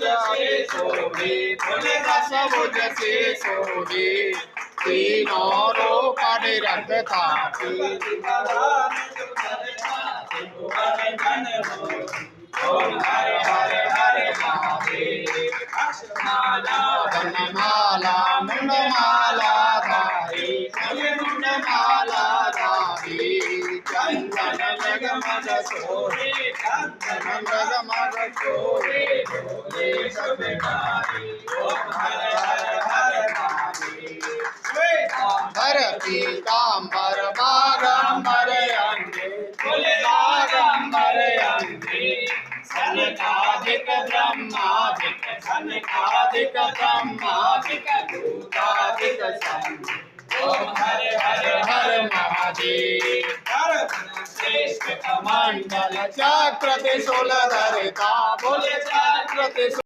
सोहे बोले दस भुज से सोहे तीनों रूप निरंत था ओम हरे हरे हरे महादेव वनमाला मुंडमाला धारी मुंडमाला धारी चंदन जगमग सोहे चंदन जगमग सोहे भोले सब नारी ओम हरे हरे हरे महादेव हर पीतांबर बागंबर अंगे बोले बागंबर अंगे सनकादिक ब्रह्मादिक सनकादिक ब्रह्मादिक दूतादिक सन ओम हरे हरे हरे महादेव श्रेष्ठ कमंडल चक्र त्रिशूल धरता बोले चक्र त्रिशूल